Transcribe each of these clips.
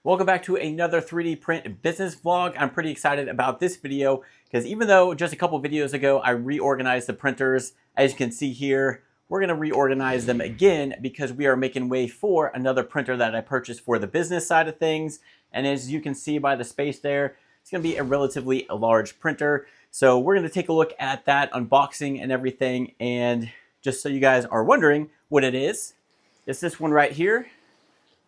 Welcome back to another 3D print business vlog. I'm pretty excited about this video because even though just a couple videos ago I reorganized the printers, as you can see here, we're going to reorganize them again because we are making way for another printer that I purchased for the business side of things. And as you can see by the space there, it's going to be a relatively large printer. So we're going to take a look at that unboxing and everything. And just so you guys are wondering what it is, it's this one right here,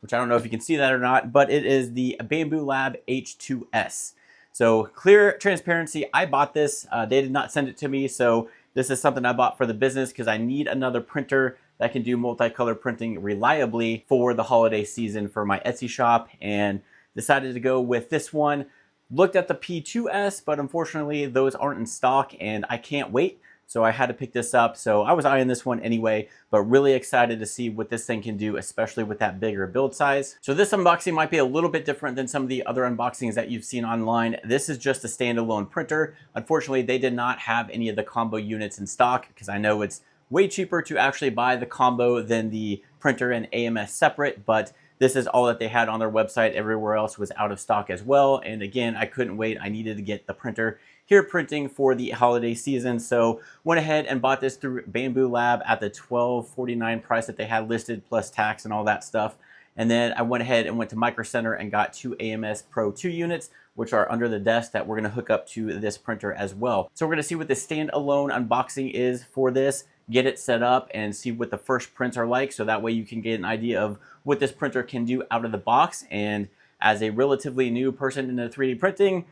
which I don't know if you can see that or not, but it is the Bambu Lab H2S. So clear transparency, I bought this. They did not send it to me, so this is something I bought for the business because I need another printer that can do multicolor printing reliably for the holiday season for my Etsy shop, and decided to go with this one. Looked at the P2S, but unfortunately those aren't in stock and I can't wait. So I had to pick this up. So I was eyeing this one anyway, but really excited to see what this thing can do, especially with that bigger build size. So this unboxing might be a little bit different than some of the other unboxings that you've seen online. This is just a standalone printer. Unfortunately, they did not have any of the combo units in stock because I know it's way cheaper to actually buy the combo than the printer and AMS separate, but this is all that they had on their website. Everywhere else was out of stock as well. And again, I couldn't wait. I needed to get the printer here printing for the holiday season. So went ahead and bought this through Bambu Lab at the $12.49 price that they had listed plus tax and all that stuff. And then I went ahead and went to Micro Center and got two AMS Pro 2 units, which are under the desk that we're gonna hook up to this printer as well. So we're gonna see what the standalone unboxing is for this, get it set up and see what the first prints are like. So that way you can get an idea of what this printer can do out of the box. And as a relatively new person into 3D printing,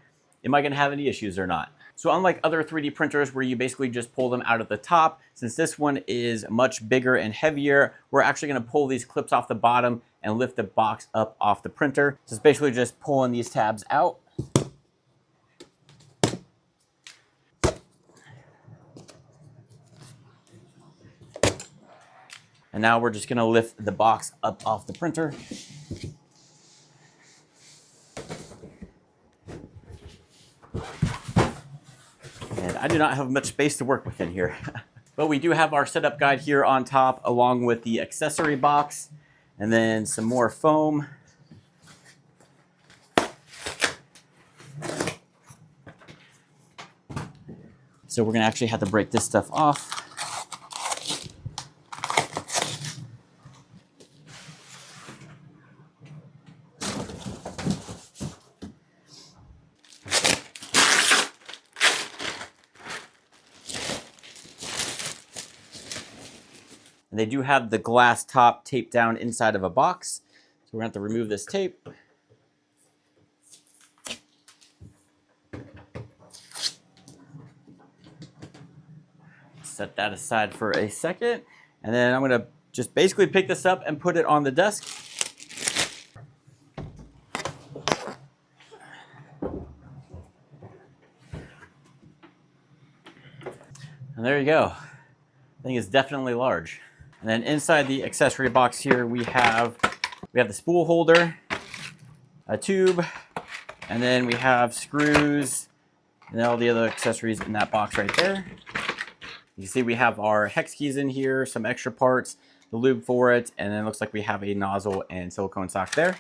am I gonna have any issues or not? So unlike other 3D printers where you basically just pull them out of the top, since this one is much bigger and heavier, we're actually gonna pull these clips off the bottom and lift the box up off the printer. So it's basically just pulling these tabs out. And now we're just gonna lift the box up off the printer. And I do not have much space to work with in here. But we do have our setup guide here on top along with the accessory box and then some more foam. So we're gonna actually have to break this stuff off. And they do have the glass top taped down inside of a box. So we're gonna have to remove this tape. Set that aside for a second. And then I'm gonna just basically pick this up and put it on the desk. And there you go. I think it's definitely large. And then inside the accessory box here, we have the spool holder, a tube, and then we have screws and all the other accessories in that box right there. You see we have our hex keys in here, some extra parts, the lube for it, and then it looks like we have a nozzle and silicone sock there.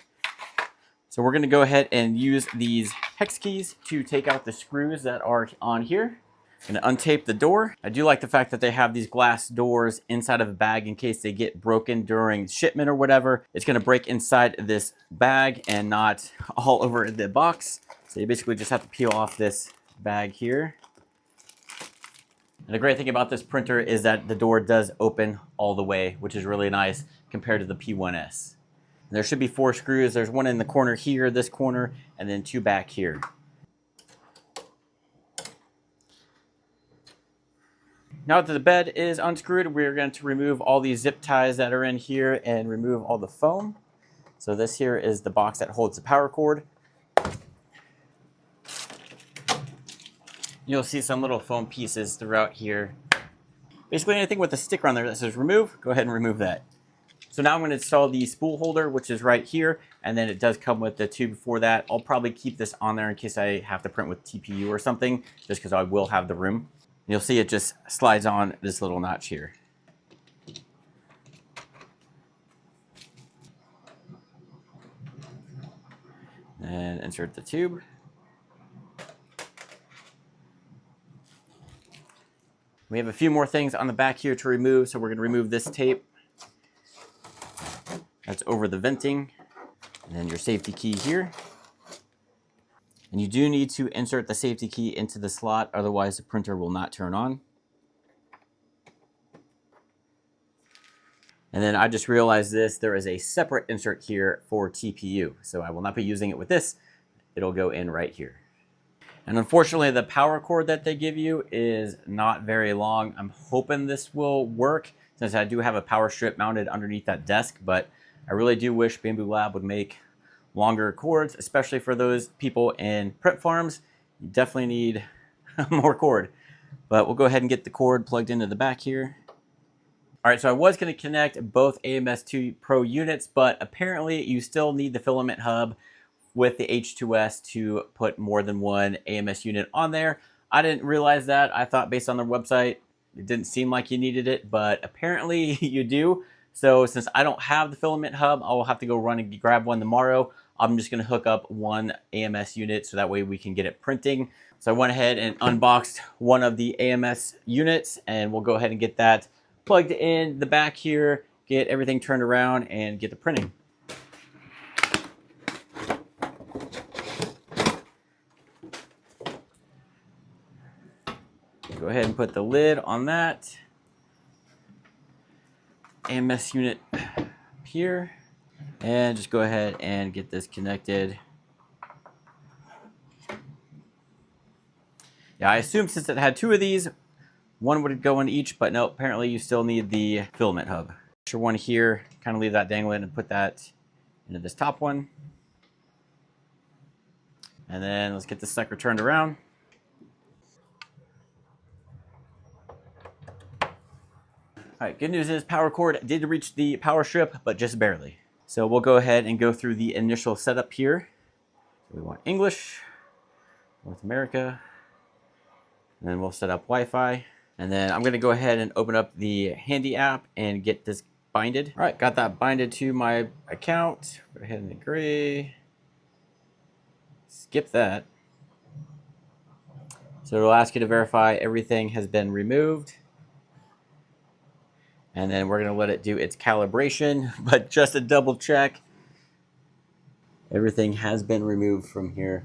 So we're gonna go ahead and use these hex keys to take out the screws that are on here. I'm gonna untape the door. I do like the fact that they have these glass doors inside of a bag in case they get broken during shipment or whatever. It's gonna break inside this bag and not all over the box. So you basically just have to peel off this bag here. And the great thing about this printer is that the door does open all the way, which is really nice compared to the P1S. And there should be 4 screws. There's one in the corner here, this corner, and then 2 back here. Now that the bed is unscrewed, we're going to remove all these zip ties that are in here and remove all the foam. So this here is the box that holds the power cord. You'll see some little foam pieces throughout here. Basically anything with a sticker on there that says remove, go ahead and remove that. So now I'm going to install the spool holder, which is right here, and then it does come with the tube for that. I'll probably keep this on there in case I have to print with TPU or something, just because I will have the room. You'll see it just slides on this little notch here. And insert the tube. We have a few more things on the back here to remove, so we're going to remove this tape that's over the venting, and then your safety key here. And you do need to insert the safety key into the slot, otherwise the printer will not turn on. And then I just realized there is a separate insert here for TPU, so I will not be using it with this. It'll go in right here. And unfortunately, the power cord that they give you is not very long. I'm hoping this will work since I do have a power strip mounted underneath that desk, but I really do wish Bambu Lab would make longer cords, especially for those people in print farms. You definitely need more cord. But we'll go ahead and get the cord plugged into the back here. All right, so I was going to connect both AMS2 Pro units, but apparently you still need the filament hub with the H2S to put more than one AMS unit on there. I didn't realize that. I thought based on their website, it didn't seem like you needed it, but apparently you do. So since I don't have the filament hub, I'll have to go run and grab one tomorrow. I'm just gonna hook up one AMS unit so that way we can get it printing. So I went ahead and unboxed one of the AMS units, and we'll go ahead and get that plugged in the back here, get everything turned around, and get the printing. Go ahead and put the lid on that AMS unit here, and just go ahead and get this connected. Yeah, I assumed since it had two of these, one would go in each, but no, apparently you still need the filament hub. Sure, one here, kind of leave that dangling and put that into this top one. And then let's get this sucker turned around. All right, good news is power cord did reach the power strip, but just barely. So we'll go ahead and go through the initial setup here. So we want English, North America, and then we'll set up Wi-Fi. And then I'm gonna go ahead and open up the Handy app and get this binded. All right, got that binded to my account. Go ahead and agree. Skip that. So it'll ask you to verify everything has been removed. And then we're gonna let it do its calibration, but just to double check, everything has been removed from here.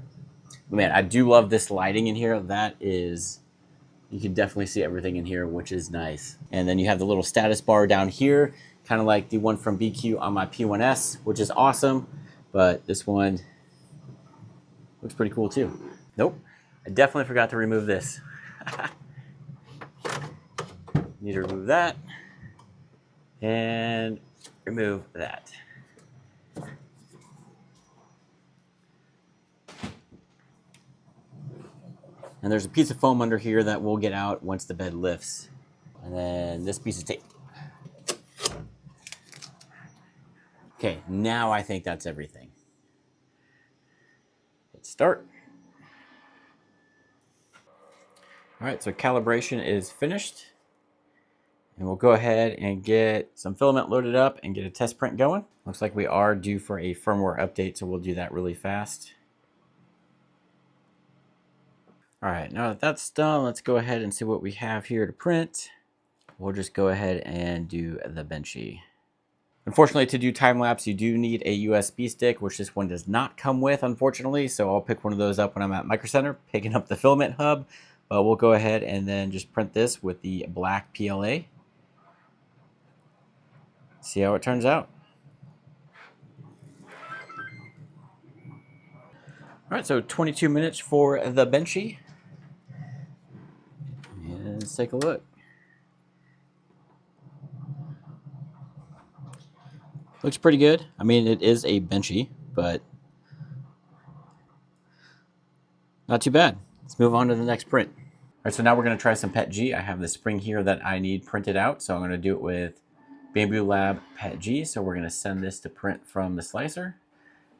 Man, I do love this lighting in here. That is, you can definitely see everything in here, which is nice. And then you have the little status bar down here, kind of like the one from BQ on my P1S, which is awesome. But this one looks pretty cool too. Nope, I definitely forgot to remove this. Need to remove that. And remove that. And there's a piece of foam under here that we'll get out once the bed lifts. And then this piece of tape. Okay, now I think that's everything. Hit start. All right, so calibration is finished. And we'll go ahead and get some filament loaded up and get a test print going. Looks like we are due for a firmware update, so we'll do that really fast. All right, now that that's done, let's go ahead and see what we have here to print. We'll just go ahead and do the Benchy. Unfortunately, to do time lapse, you do need a USB stick, which this one does not come with, unfortunately. So I'll pick one of those up when I'm at Micro Center, picking up the filament hub. But we'll go ahead and then just print this with the black PLA. See how it turns out. All right, so 22 minutes for the Benchy. And let's take a look. Looks pretty good. I mean, it is a Benchy, but not too bad. Let's move on to the next print. All right, so now we're going to try some PETG. I have the spring here that I need printed out, so I'm going to do it with Bambu Lab PETG. So we're going to send this to print from the slicer.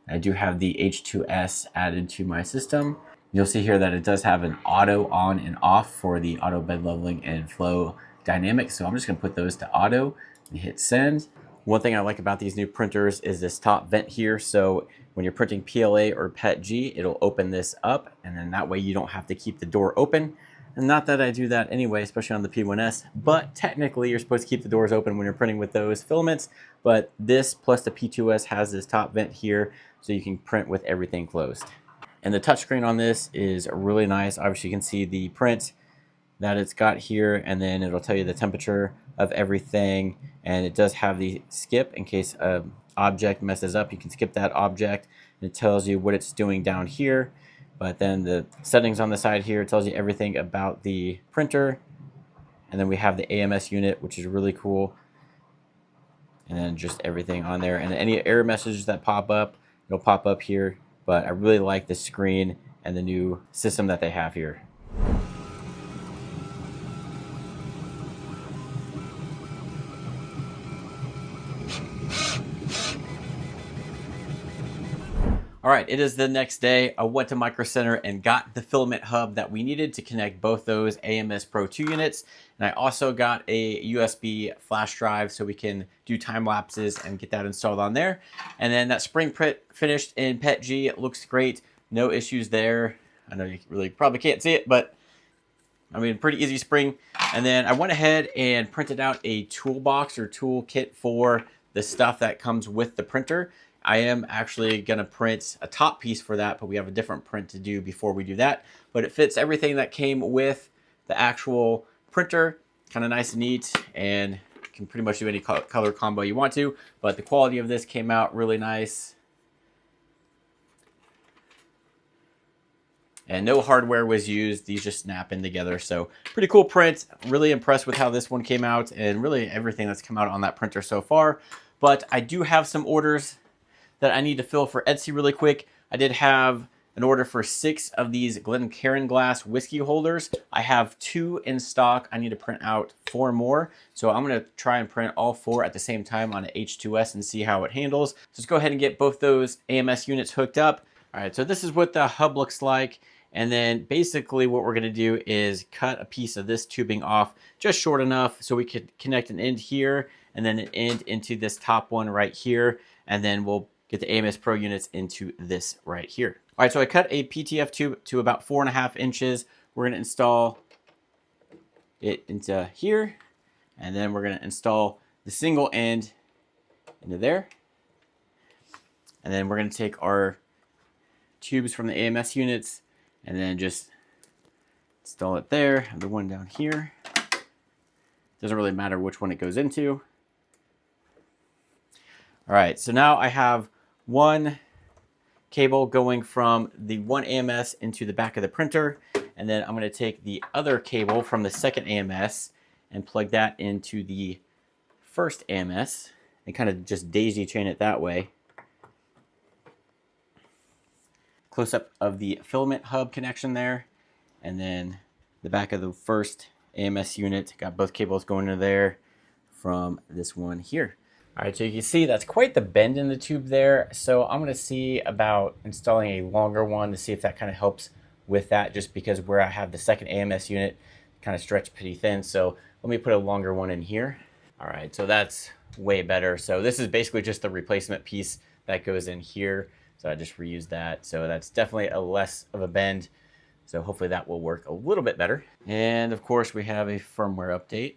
I do have the H2S added to my system. You'll see here that it does have an auto on and off for the auto bed leveling and flow dynamics. So I'm just going to put those to auto and hit send. One thing I like about these new printers is this top vent here. So when you're printing PLA or PETG, it'll open this up, and then that way you don't have to keep the door open. And not that I do that anyway, especially on the P1S, but technically you're supposed to keep the doors open when you're printing with those filaments. But this plus the P2S has this top vent here, so you can print with everything closed. And the touchscreen on this is really nice. Obviously you can see the print that it's got here, and then it'll tell you the temperature of everything, and it does have the skip in case an object messes up. You can skip that object, and it tells you what it's doing down here. But then the settings on the side here tells you everything about the printer, and then we have the AMS unit, which is really cool, and then just everything on there. And any error messages that pop up, it'll pop up here. But I really like the screen and the new system that they have here. All right, it is the next day. I went to Micro Center and got the filament hub that we needed to connect both those AMS Pro 2 units. And I also got a USB flash drive so we can do time lapses and get that installed on there. And then that spring print finished in PETG. It looks great. No issues there. I know you really probably can't see it, but I mean, pretty easy spring. And then I went ahead and printed out a toolbox or tool kit for the stuff that comes with the printer. I am actually going to print a top piece for that, but we have a different print to do before we do that. But it fits everything that came with the actual printer. Kind of nice and neat, and can pretty much do any color combo you want to. But the quality of this came out really nice. And no hardware was used. These just snap in together. So pretty cool print. Really impressed with how this one came out, and really everything that's come out on that printer so far. But I do have some orders that I need to fill for Etsy really quick. I did have an order for 6 of these Glencairn glass whiskey holders. I have 2 in stock. I need to print out 4 more. So I'm gonna try and print all 4 at the same time on an H2S and see how it handles. So let's go ahead and get both those AMS units hooked up. All right, so this is what the hub looks like. And then basically what we're gonna do is cut a piece of this tubing off just short enough so we could connect an end here and then an end into this top one right here. And then we'll get the AMS Pro units into this right here. All right, so I cut a PTF tube to about 4.5 inches. We're gonna install it into here, and then we're gonna install the single end into there. And then we're gonna take our tubes from the AMS units and then just install it there. The one down here. Doesn't really matter which one it goes into. All right, so now I have one cable going from the one AMS into the back of the printer, and then I'm going to take the other cable from the second AMS and plug that into the first AMS and kind of just daisy chain it that way. Close up of the filament hub connection there, and then the back of the first AMS unit, got both cables going into there from this one here. All right, so you can see that's quite the bend in the tube there. So I'm gonna see about installing a longer one to see if that kind of helps with that, just because where I have the second AMS unit kind of stretched pretty thin. So let me put a longer one in here. All right, so that's way better. So this is basically just the replacement piece that goes in here. So I just reused that. So that's definitely a less of a bend. So hopefully that will work a little bit better. And of course we have a firmware update.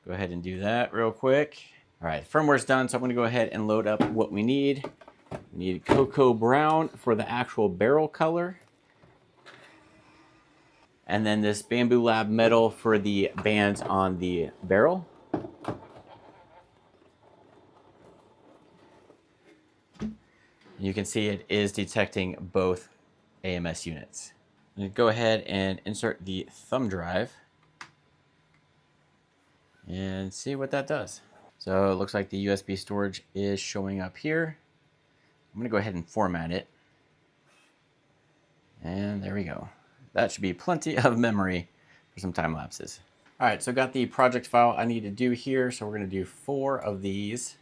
Go ahead and do that real quick. All right, firmware's done, so I'm gonna go ahead and load up what we need. We need cocoa brown for the actual barrel color. And then this Bambu Lab metal for the bands on the barrel. You can see it is detecting both AMS units. I'm gonna go ahead and insert the thumb drive and see what that does. So it looks like the USB storage is showing up here. I'm gonna go ahead and format it. And there we go. That should be plenty of memory for some time lapses. All right, so got the project file I need to do here. So we're gonna do 4 of these.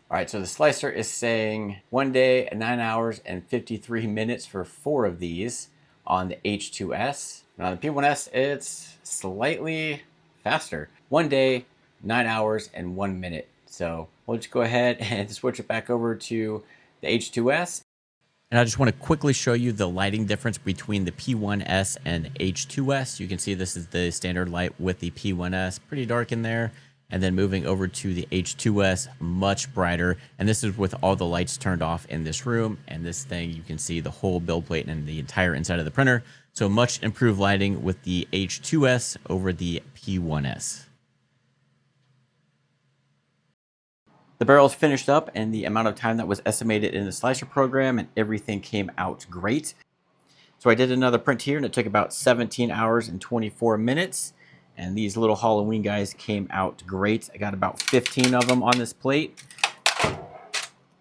All right, so the slicer is saying 1 day, 9 hours, and 53 minutes for 4 of these on the H2S. And on the P1S, it's slightly faster. 1 day, 9 hours and 1 minute. So we'll just go ahead and switch it back over to the H2S. And I just want to quickly show you the lighting difference between the P1S and H2S. You can see this is the standard light with the P1S, pretty dark in there. And then moving over to the H2S, much brighter. And this is with all the lights turned off in this room. And this thing, you can see the whole build plate and the entire inside of the printer. So much improved lighting with the H2S over the P1S. The barrel's finished up and the amount of time that was estimated in the slicer program, and everything came out great. So I did another print here and it took about 17 hours and 24 minutes. And these little Halloween guys came out great. I got about 15 of them on this plate.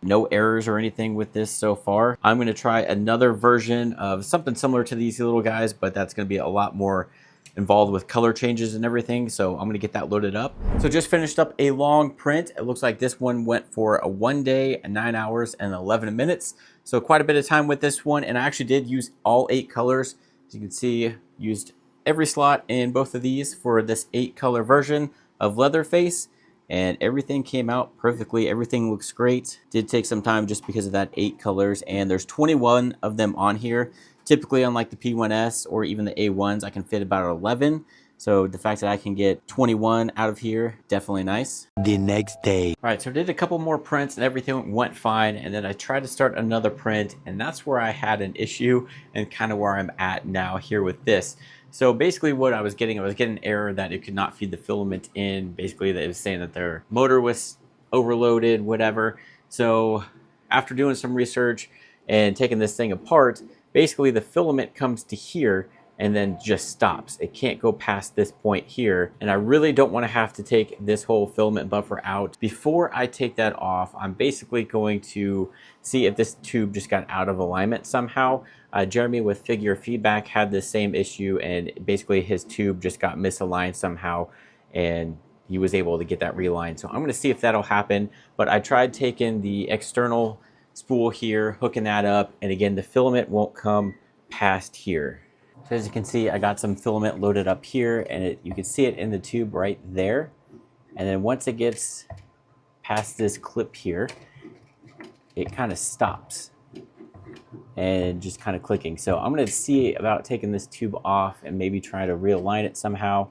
No errors or anything with this so far. I'm going to try another version of something similar to these little guys, but that's going to be a lot more involved with color changes and everything. So I'm going to get that loaded up. So just finished up a long print. It looks like this one went for a 1 day and 9 hours and 11 minutes. So quite a bit of time with this one. And I actually did use all 8 colors. As you can see, used every slot in both of these for this 8 color version of Leatherface, and everything came out perfectly. Everything looks great. Did take some time just because of that 8 colors, and there's 21 of them on here. Typically, unlike the P1S or even the A1s, I can fit about 11. So the fact that I can get 21 out of here, definitely nice. The next day. All right, so I did a couple more prints and everything went fine. And then I tried to start another print, and that's where I had an issue and kind of where I'm at now here with this. So basically what I was getting an error that it could not feed the filament in. Basically that it was saying that their motor was overloaded, whatever. So after doing some research and taking this thing apart, basically the filament comes to here and then just stops. It can't go past this point here. And I really don't want to have to take this whole filament buffer out. Before I take that off, I'm basically going to see if this tube just got out of alignment somehow. Jeremy with Figure Feedback had the same issue, and basically his tube just got misaligned somehow, and he was able to get that realigned. So I'm going to see if that'll happen. But I tried taking the external spool here, hooking that up, and again, the filament won't come past here. So as you can see, I got some filament loaded up here, and you can see it in the tube right there. And then once it gets past this clip here, it kind of stops and just kind of clicking. So I'm going to see about taking this tube off and maybe try to realign it somehow.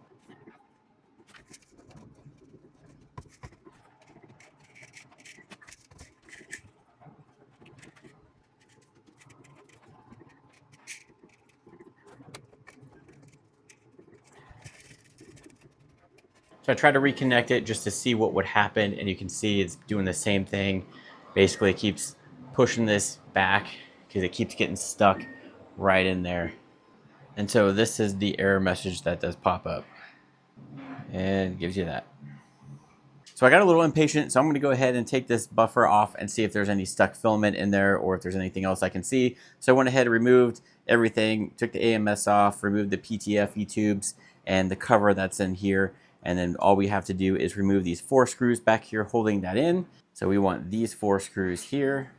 So I tried to reconnect it just to see what would happen, and you can see it's doing the same thing. Basically, it keeps pushing this back because it keeps getting stuck right in there. And so this is the error message that does pop up, and it gives you that. So I got a little impatient, so I'm going to go ahead and take this buffer off and see if there's any stuck filament in there or if there's anything else I can see. So I went ahead and removed everything, took the AMS off, removed the PTFE tubes and the cover that's in here. And then all we have to do is remove these 4 screws back here holding that in. So we want these 4 screws here.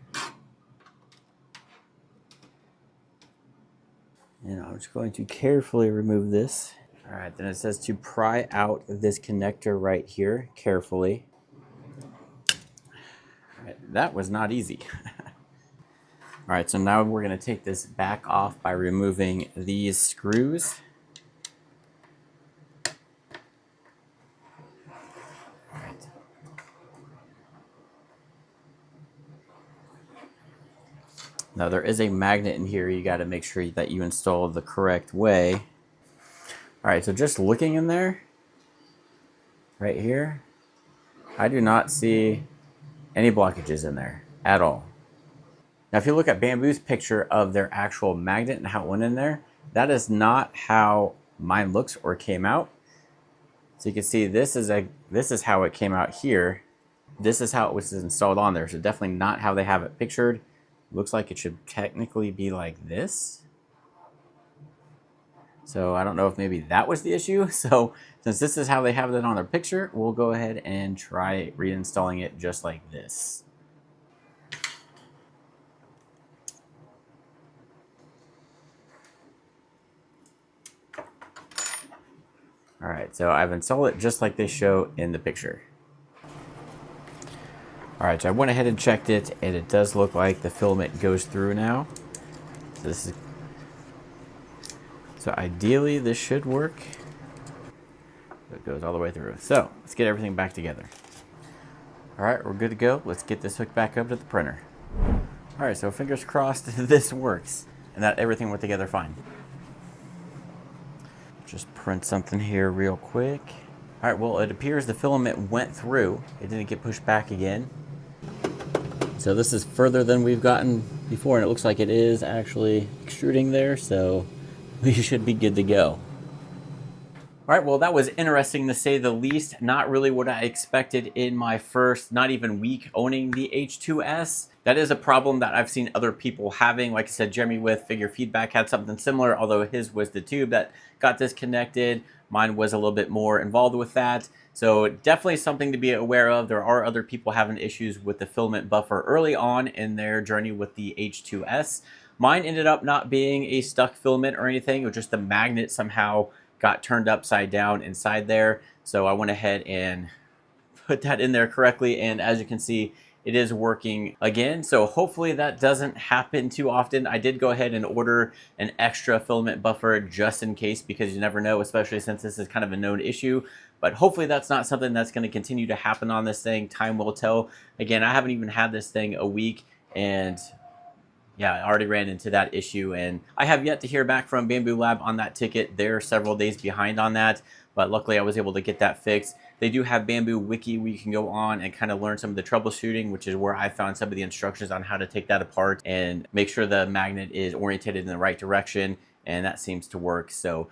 And I'm just going to carefully remove this. All right, then it says to pry out this connector right here carefully. All right, that was not easy. All right, so now we're going to take this back off by removing these screws. All right. Now there is a magnet in here. You got to make sure that you install the correct way. All right, so just looking in there, right here, I do not see any blockages in there at all. Now, if you look at Bambu's picture of their actual magnet and how it went in there, that is not how mine looks or came out. So you can see this is how it came out here. This is how it was installed on there. So definitely not how they have it pictured. Looks like it should technically be like this. So I don't know if maybe that was the issue. So since this is how they have it on their picture, we'll go ahead and try reinstalling it just like this. All All right, so I've installed it just like they show in the picture. All right, so I went ahead and checked it, and it does look like the filament goes through now. So ideally this should work. It goes all the way through. So let's get everything back together. All right, we're good to go. Let's get this hooked back up to the printer. All right, so fingers crossed this works and that everything went together fine. Just print something here real quick. All right, well, it appears the filament went through. It didn't get pushed back again. So this is further than we've gotten before, and it looks like it is actually extruding there, so we should be good to go. All right, well, that was interesting to say the least. Not really what I expected in my first, not even week owning the H2S. That is a problem that I've seen other people having. Like I said, Jeremy with Figure Feedback had something similar, although his was the tube that got disconnected. Mine was a little bit more involved with that. So definitely something to be aware of. There are other people having issues with the filament buffer early on in their journey with the H2S. Mine ended up not being a stuck filament or anything. It was just the magnet somehow got turned upside down inside there. So I went ahead and put that in there correctly. And as you can see, it is working again. So hopefully that doesn't happen too often. I did go ahead and order an extra filament buffer just in case, because you never know, especially since this is kind of a known issue. But hopefully that's not something that's going to continue to happen on this thing. Time will tell. Again, I haven't even had this thing a week, and yeah, I already ran into that issue, and I have yet to hear back from Bambu Lab on that ticket. They're several days behind on that, but luckily I was able to get that fixed. They do have Bambu Wiki where you can go on and kind of learn some of the troubleshooting, which is where I found some of the instructions on how to take that apart and make sure the magnet is orientated in the right direction, and that seems to work. So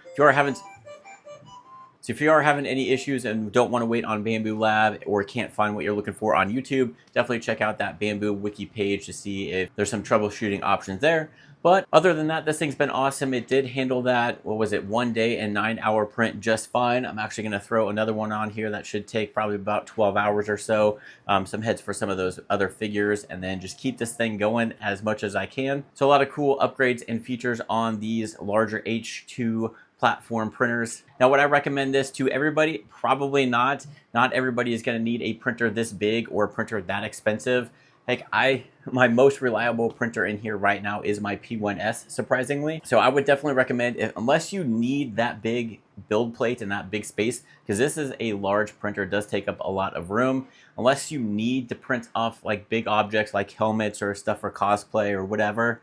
if you are having any issues and don't want to wait on Bambu Lab or can't find what you're looking for on YouTube, definitely check out that Bambu Wiki page to see if there's some troubleshooting options there. But other than that, this thing's been awesome. It did handle that, what was it, 1 day and 9 hour print just fine. I'm actually going to throw another one on here that should take probably about 12 hours or so. Some heads for some of those other figures, and then just keep this thing going as much as I can. So a lot of cool upgrades and features on these larger H2 platform printers. Now, would I recommend this to everybody? Probably not. Not everybody is going to need a printer this big or a printer that expensive. Like my most reliable printer in here right now is my P1S, surprisingly. So I would definitely recommend, unless you need that big build plate and that big space, because this is a large printer, it does take up a lot of room. Unless you need to print off like big objects like helmets or stuff for cosplay or whatever,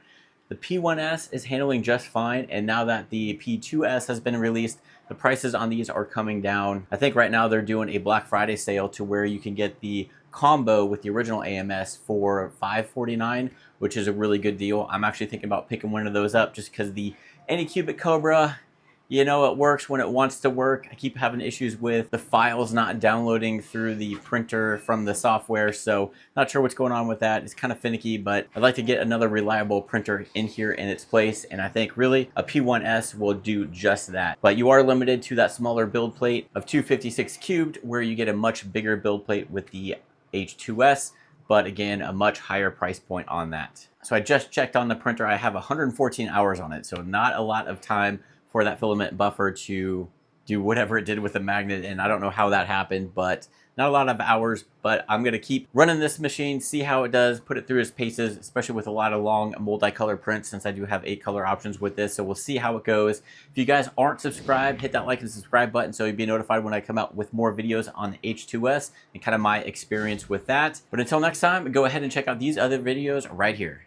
the P1S is handling just fine. And now that the P2S has been released, the prices on these are coming down. I think right now they're doing a Black Friday sale to where you can get the combo with the original AMS for $549, which is a really good deal. I'm actually thinking about picking one of those up just because the Anycubic Cobra, you know, it works when it wants to work. I keep having issues with the files not downloading through the printer from the software, so not sure what's going on with that. It's kind of finicky, but I'd like to get another reliable printer in here in its place, and I think really a P1S will do just that. But you are limited to that smaller build plate of 256 cubed, where you get a much bigger build plate with the H2S, but again, a much higher price point on that. So I just checked on the printer. I have 114 hours on it, so not a lot of time for that filament buffer to do whatever it did with the magnet, and I don't know how that happened, but not a lot of hours. But I'm gonna keep running this machine, see how it does, put it through its paces, especially with a lot of long multicolor prints, since I do have 8 color options with this. So we'll see how it goes. If you guys aren't subscribed, hit that like and subscribe button so you'll be notified when I come out with more videos on the H2S and kind of my experience with that. But until next time, go ahead and check out these other videos right here.